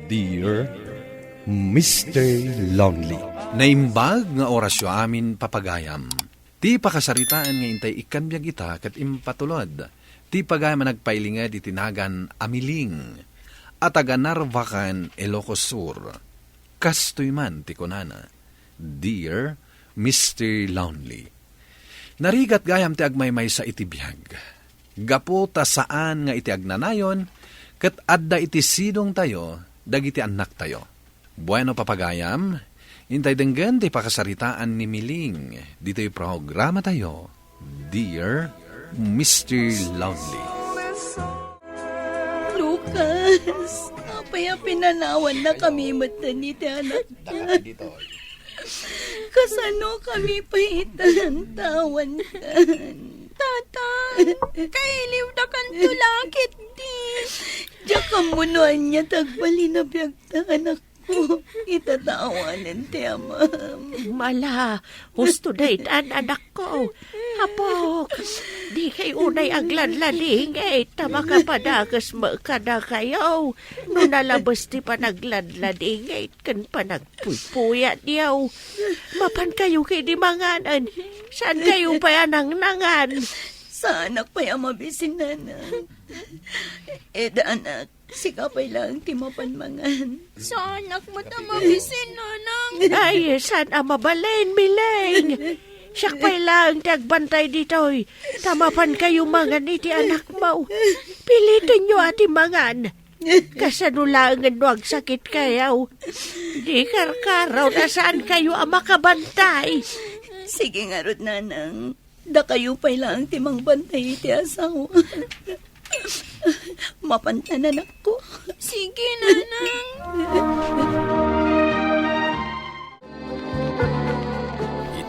Dear Mr. Lonely. Naimbag nga orasyo amin papagayam. Ti pakasaritaan nga intay ikanbyag ita kat impatulod. Ti pagayam nagpailingad itinagan amiling. At aganarvakan Ilocos Sur. Kastoy man ti kunana. Dear Mr. Lonely. Narigat gayam ti agmaymay sa itibiyag. Gapo ta saan nga iti agnanayon, kat adda iti sidong tayo, dagiti anak tayo. Bueno papagayam, intay denggan ti pakasaritaan ni Miling. Dito'y programa tayo, Dear Mr. Lonely. Lucas, apaya pinanawan na kami mata ni anak niya. Kasano kami pa itantawan kan. Tatan, kailiw na kan tulakit di. Diyak kamunuan niya tagbali na biyag ta anak ko. Itatawanan ti amam. Mala, gusto na itan anak ko. Hapok, di kay unay agladlading tama ka padagas makada kayo. No nalabas di pa nagladlading kan pa nagpuypuyat diyaw. Mapan kayo kay di manganan. Saan kayo pa yan ang nangan? Sa anak pa yung mabisin nanan. Eda anak, sikapay lang timapan mangan. Sa anak mo ta mabisin nanang. Ay, saan ang mabalain, Miling? Siya pa'y lang tagbantay dito'y. Tamapan kayo mangan iti anak mo. Pilitin nyo ati mangan. Kasanulangan wag sakit kayaw. Di karkaraw na saan kayo ang makabantay. Sige nga rod nanang. Da kayo pa'y lang timang bantay iti asawa. Mapantanan ako. Sige nanang.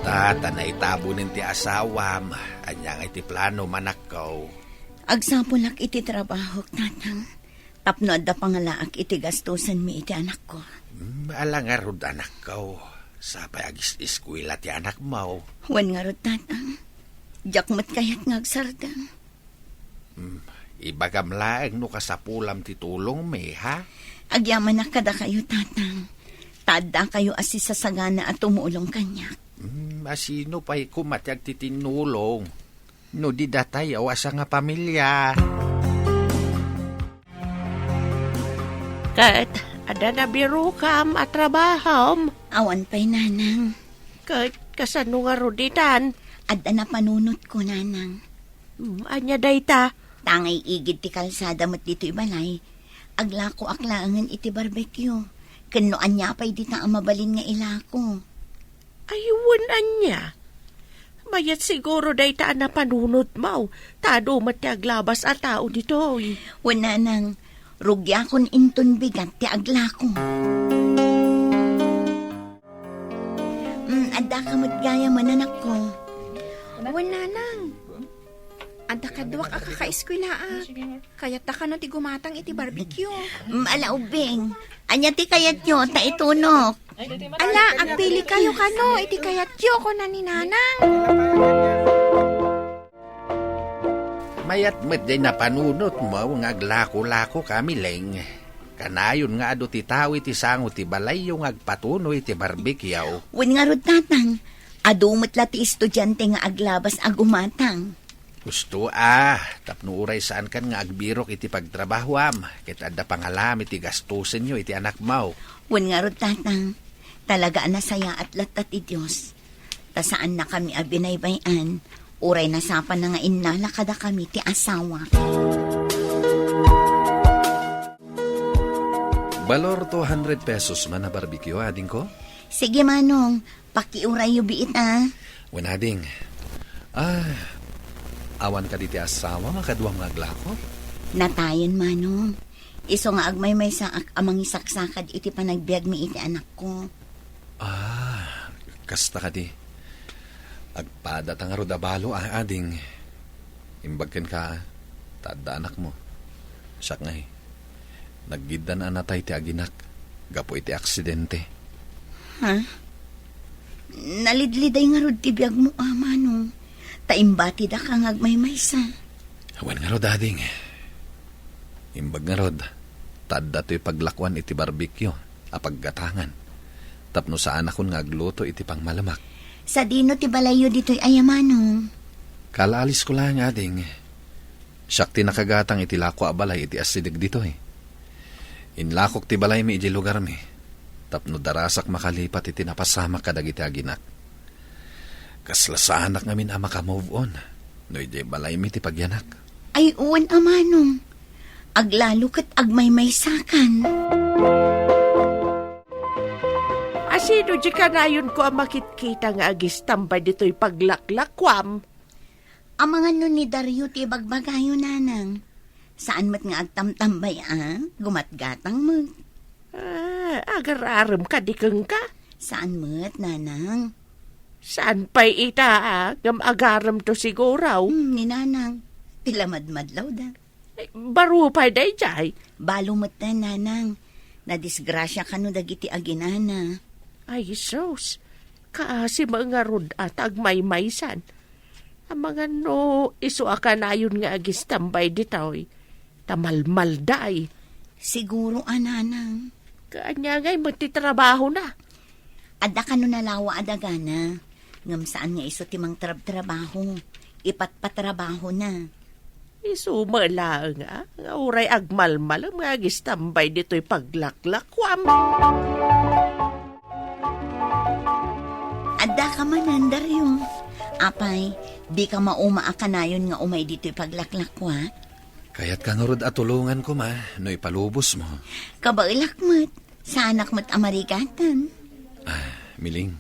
Tanay tabunin ti asawam, anyang iti plano manakaw. Agsapulak iti trabaho, tatang. Tapno adda pangalaak iti gastusan mi iti anak ko. Alangarod anak ko, sapay agis-iskwila ti anak mo. Wan nga rod, tatang. Jakmat kayat ngagsardang. Ibagam laeng no kasapulam ti tulong me, ha? Agyaman na kada kayo, tatang. Tada kayo asisasagana at tumulong kanyak. Asino pa'y kumatyag titinulong. No di datay awasa nga pamilya. Kat, ada na biro kam at trabahom. Awan pa'y nanang. Kat, kasano nga ruditan. Ada na panunot ko, nanang. Anya dayta. Tangay igid ti kalsada mat dito'y balay. Aglako aklangan iti barbecue. Kano anya pa'y di ta mabalin nga ilako. Ayun anya. Mayat siguro dayta na panunot mo. Tado mati aglabas at tao dito. Wala nang rugya kon inton bigat ti aglako. Adda ka matgaya mananak ko. Wala nang. Adda ka duwak a kaka-eskwela Kayat ta ka no ti gumatang iti barbecue. Alaubing. Anya ti kayat nyo, ta itunok. Ala, agpili kayo kano, iti kayat yo ko na ni nanang. Mayat met day na panunot mo, nga aglako-lako kami leng. Kanayon nga ado ti tao iti sango ti balay yung agpatuno iti barbecue. Wen nga rod tatang, adumot la ti estudyante nga aglabas agumatang. Gusto tapno uray saan kan nga agbirok iti pagtrabahoam. Kita adda pangalam iti gastusin nyo iti anak mo. Wen nga rod tatang, talaga nasaya at latat ti Diyos. Ta saan na kami abinaybayan, uray nasapan na nga inala kada kami ti asawa. Balor 200 pesos man na barbecue, ading ko? Sige manong, pakiuray yu biit Wanading. Awan ka diti asawa, makaduwang maglako? Natayon manong. Iso nga agmay sa amang isaksakad iti panagbiag mi iti anak ko. Kasta ka di. Agpada tang rodabalo, ading. Imbagkan ka, tada anak mo. Siyak nga Naggidan na natay ti aginak. Gapo iti aksidente. Ha? Nalidliday nga rod ti biag mo, manong. Taimbati da kang agmay-maysa. Awan nga rod, ading. Imbag nga rod. Tadda to'y paglakwan iti barbecue, apaggatangan. Tapno saan akong ngagluto iti pang malamak. Sa dino ti balayo dito'y ayamano. Kalaalis ko lang ading. Siyak ti nakagatang iti lako abalay iti asidig dito eh. Inlakok ti balay mi iti lugar mi. Tapno darasak makalipat iti napasama kadag iti aginak. Kaslasaanak ngamin ama ka move on. No iti balay mi ti pagyanak. Ay uwan amanong. Aglalo kat agmay-may sakan. Asino di kanayon ko ang makitkita nga agis tambay dito'y paglaklakwam? Ang mga nun ni Dario ti bagbagayo nanang. Saan mat nga agtamtambay gumatgatang mo. Agar-aram ka di kang ka? Saan mat nanang? Saan pa'y ita ngam agaram to siguraw? Ni nanang. Tilamadmadlaw da. Baro pa'y day jay. Balo mat na nanang. Nadisgrasya ka no dagiti aginana. Ay, sos. Kaasi mga rod at agmay-maysan. Ang mga no, iso akanayon nga agis tambay ditoy. Tamalmalday. Siguro nanang. Kanya nga'y magtitrabaho na. Adda ka no nalawa adagana. Ngam saan nga iso timang trabaho. Ipatpatrabaho na. Iso malang nga uray agmalmal ang mga agis tambay dito'y paglaklakwam. Adda ka manan, Dario. Apay, di ka mauma akanayon nga umay dito'y paglaklakwa. Kaya't kang rod at tulungan ko ma, no ipalubos mo. Kabailak mo't, sa anak mo't amarigatan. Miling,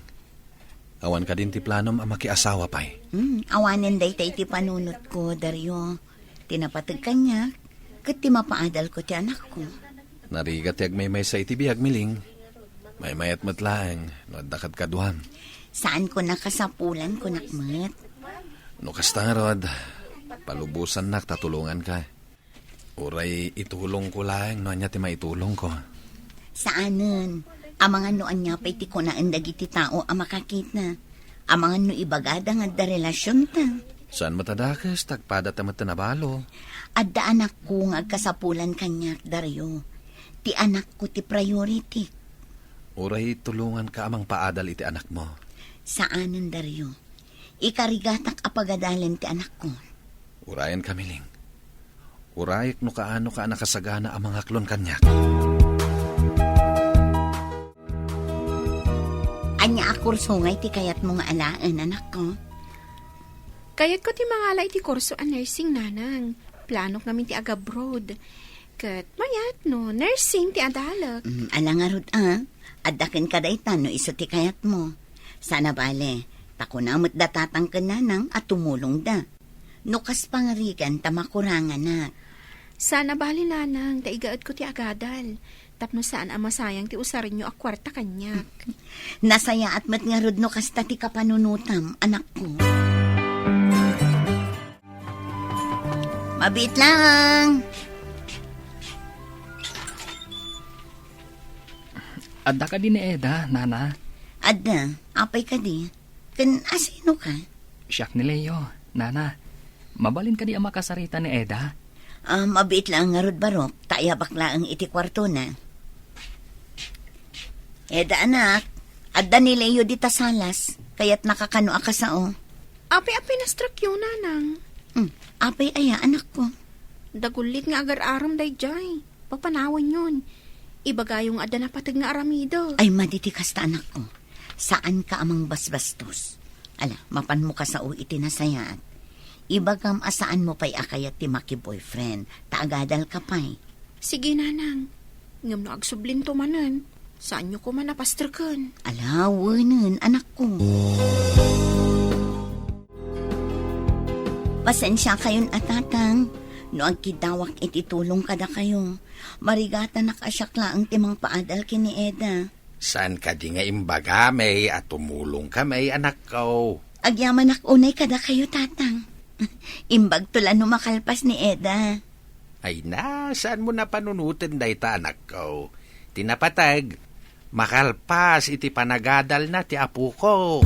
awan ka din ti planom ang makiasawa pa'y. Awanin day tay ti panunot ko, Dario. Tinapatag kanya, kat ti mapaadal ko ti anak ko. Narigat ti agmay-may sa iti biyag, Miling. May mayat matlaang, no adakad kaduham. Saan ko nakasapulan ko nakmat? No kastang rod, palubusan nak, tatulungan ka. Uray, itulong ko lang, no anya ti maitulong ko. Saanan? Ang mga noan niya pa'y ti ko na andagi ti tao ang makakita. Ang mga no ibagada nga da relasyon ta. Saan matadakas, tagpadat ang matanabalo? Adda anak ko nga agkasapulan kanyak, Dario. Ti anak ko ti priority. Uray, tulungan ka amang paadal iti anak mo. Saanan, Dario? Ikarigatak apagadalan ti anak ko. Urayan ka, Miling. Urayak no kaano ka nakasagana ang mga klon kanyak. Anya akursungay ti kayat mo nga alaan, anak ko. Kayat ko ti mangalay ti kurso a nursing nanang. Planok namin ti agabroad. Kat mayat no, nursing ti adala. Alangarod Adakin ka daytan no iso ti kayat mo. Sana bale, takunamot datatang ka nanang at tumulong da. Nukas pangarigan tamakurangan na. Sana bali nanang, daigaad ko ti agadal. Tapno saan ang masayang ti usarin nyo akwarta kanyak. Nasaya at mat nga rod no kasta ti kapanunutam, anak ko. Mabit lang. Adda ka din ni Eda, nana. Adda, apay ka di. Kan asino ka? Siyak ni Leo, nana. Mabalin ka di ang makasarita ni Eda. Mabit lang nga rod barok. Taya bakla ang iti kwarto na. Eda anak, adda ni Leo di tasalas. Kaya't nakakano ka sao. Api-api na struck yun nanang. Apay aya anak ko. Dagulit nga agar-aram day jay. Papanawan yun. Ibaga yung ada na patag nga aramido. Ay maditikas ta anak ko. Saan ka amang basbastos? Ala, mapan mo ka sa iti nasayaan. Ibagam asaan mo pa'y akayat ti maki-boyfriend. Taagadal ka pa'y. Sige nanang. Ngam na agsublin to manan. Saan nyo ko man napastrikan? Ala, wanan, anak ko. Pasensya kayon atatang. No agkidawak ititulong kada kayo. Marigata nakasakla ang timang paadal kini Eda. Saan ka di nga imbaga may at tumulong ka may anak ko? Agyaman unay kada kayo tatang. Imbag tulan no makalpas ni Eda. Ay na, saan mo na panunutin day ta anak ko? Tinapatag, makalpas iti panagadal na ti apo ko.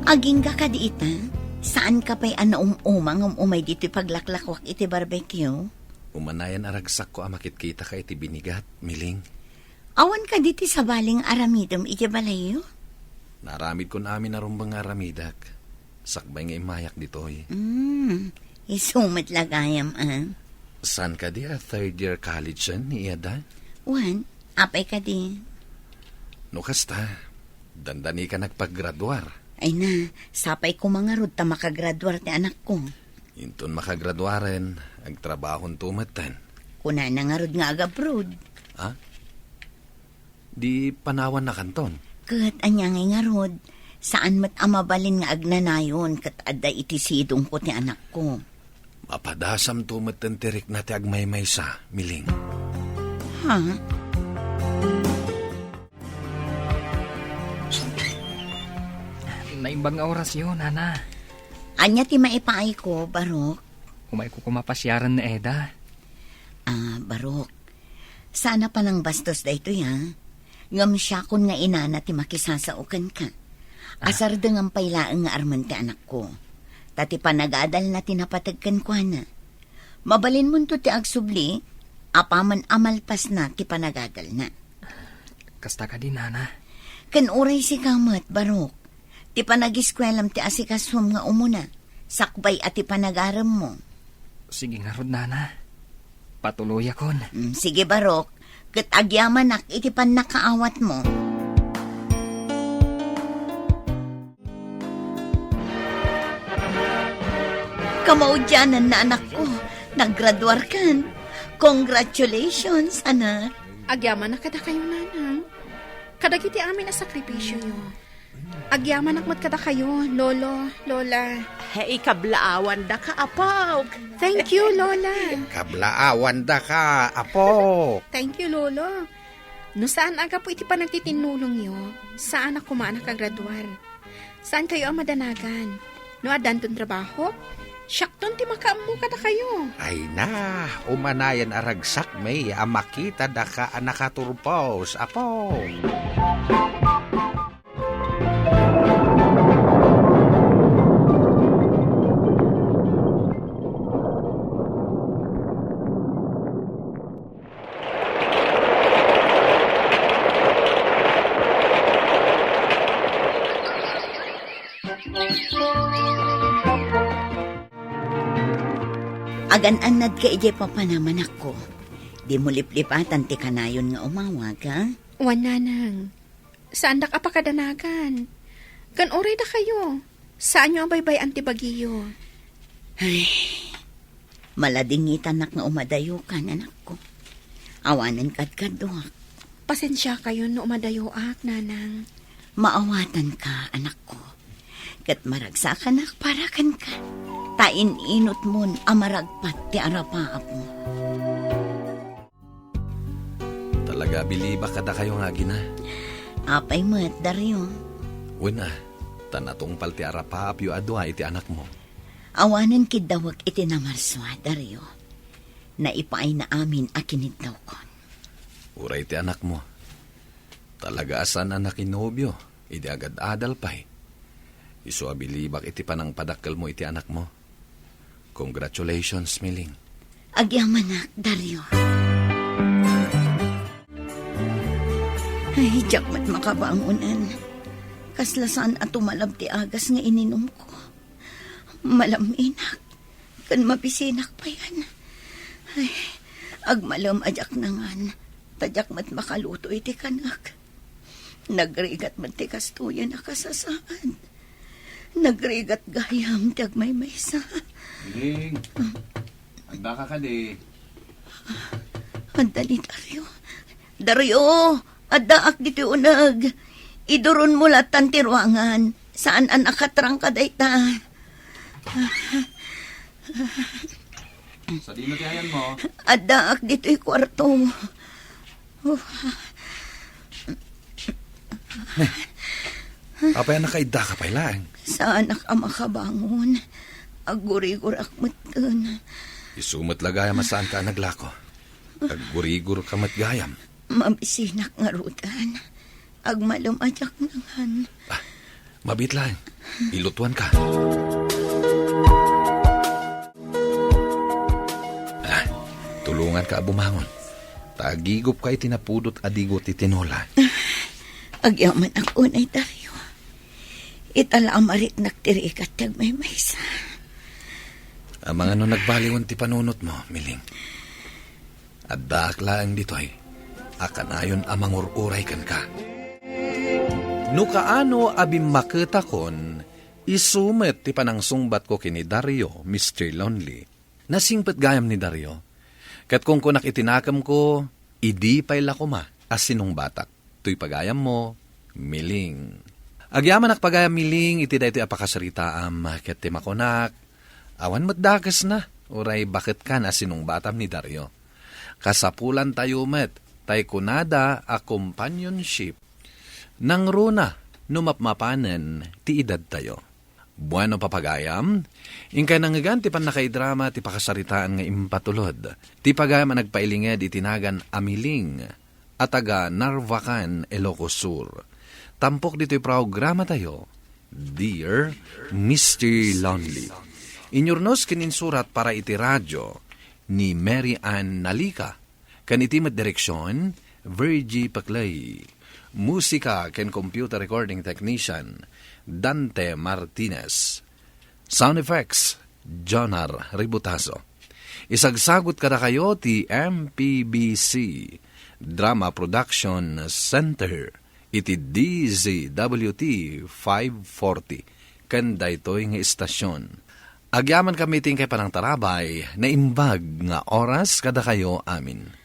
Aging ka kadiita? Saan ka pa'y umay dito paglaklakwak iti barbecue? Umanayan aragsak ko amakitkita ka iti binigat, miling. Awan ka diti sa baling aramidom iti balayo? Naramid ko namin narumbang aramidak. Sakbay nga imayak ditoy. Isumat lagayam San ka di third year college yan ni Iyada? Wan, apay ka di. No kasta, dandani ka nagpaggraduar. Ay na, sapay ko mga rod ta makagraduar ti anak ko. Inton makagraduaren, ang trabahon tumatan. Kuna na nga rod nga agabroad. Ha? Di panawan na kanton. Kat anyangay nga rod, saan mat amabalin nga agnanayon kat adda iti sidong ko ti anak ko. Mapadasam tumatan tirik na ti agmaymay sa, miling. Ha? Naimbang nga orasyon, Nana. Anya ti maipaay ko, Barok. Umay ko kumapasyaran na Eda. Barok. Sana pa nang bastos da ito, ya. Ngam siya kun nga inana ti makisasaukan ka. Asar dengan pailaang nga arman ti anak ko. Tati panagadal na tinapatagkan ko na. Mabalin mo to ti agsubli, apaman amalpas na ti panagadal na. Kasta ka din, Nana. Kan uray si kamat, Barok. Ti panagiskwelem ti asikaswam nga umuna. Sakbay at ti panagaram mo. Sige nga rod, Nana. Patuloy akon. Sige, Barok. Kat agyaman ak iti pan nakaawat mo. Kamaudyanan na anak ko. Naggraduar kan. Congratulations, anak. Agyaman na kada kayo, nanang. Kadagiti amin na sakripisyo yo. Agyaman nakmat kada kayo, lolo, lola. Hey, kablaawan da ka, apaw. Thank you, lola. Kablaawan da ka, apo. Thank you, lolo. No saan aga po iti pa nagtitinulong yo? Saan ako maanakagraduar? Saan kayo ang madanagan? No adan ton trabaho? Syakton ti makaamu kada kayo. Ay na, umanayan aragsak may amakita da ka anakaturpos, apo. Agan-anad ka ije papanaman ako. Di mo liplipatan ti kanayon nga umawag, ha? Wan nanang. Saan da ka pa kadanagan? Kan oray da kayo. Saan nyo ang baybay antibagiyo? Ay, maladingitan nak nga umadayo ka, anak ko. Awanan ka't kaduak. Pasensya kayo no umadayo ak, nanang. Maawatan ka, anak ko. Kat maragsakan ak parakan ka. Tain inot mon amaragpat ti arapaap mo. Talaga biliba kada kayo nga gina. Apay mat, Dario. Una, tanatungpal ti arapap yu adwa iti anak mo. Awanan kidawag iti namarswa, Dario. Naipaay na amin akinid daw kon. Uray ti anak mo. Talaga asan anak inobyo, idi agad adal pa'y. Isu abilibak iti panang padakkel mo iti anak mo. Congratulations, miling. Agyamanak, Dario. Ay, jakmat makabangunan. Kaslasan at tumalab ti agas nga ininom ko. Malaminak. Kan mapisinak pa yan. Ay, agmalam ajak nangan. Tajakmat makaluto iti kanak. Nagrigat man ti kastuyan na kasasaan. Nagrigat gayam ti agmaymaysa. Miling, agda ka di. Andali, Dario. Dario, adaak diti unag. Iduron mo latan ti ruangan. Saan an akatrang ka dayta? Sa di natihayan mo. Adaak diti kwarto. Apay anak kaida ka pa ilang. Saan ak makabangon? Agurigur akmatan. Isumat lagaya masaan ka naglako. Agurigur ka matgayam. Mabisinak nga rutan. Agmalom ajak nangan. Mabit lang. Ilutuan ka. Dungan ka bumangon. Tagigop ka itinapudot adigot itinola. Agyaman ang unay Dario. Itala amarit nagtiri ka tiyag may maysa. Ang mga nagbaliwan ti panunot mo, Miling. At daaklaan dito ay, akanayon amang ururay kan ka. No kaano abim makita kon, isumet ti panangsungbat ko kini Dario, Mr. Lonely. Nasingpet gayam ni Dario. Kat kung kunak itinakam ko, idi pay lakuma, asinong batak. Tuy pagayam mo, Miling. Agyaman ak pagayam Miling, iti da iti apakasaritaam, ket ti makonak, awan matdakas na, uray bakit ka na sinong batam ni Dario. Kasapulan tayo met, tay kunada a companionship. Nang runa, numapmapanen, ti edad tayo. Bueno papagayam, ingkay nangagan ti panakaidrama ti pakasaritaan nga impatulod. Ti pagayam ang nagpailinged itinagan Amiling, at taga Narvacan, Ilocos Sur. Tampok dito'y programa tayo, Dear Mr. Lonely. Inyurnos kininsurat para iti radyo ni Mary Ann Nalika. Kanitimat direksyon, Virgie Paclay. Musika ken computer recording technician, Dante Martinez. Sound effects, Jonar Ributaso. Isagsagot kada kayo ti MPBC Drama Production Center iti DZWT 540 kanda ito'y nga istasyon. Agyaman kami ting kay panang tarabay na imbag nga oras kada kayo amin.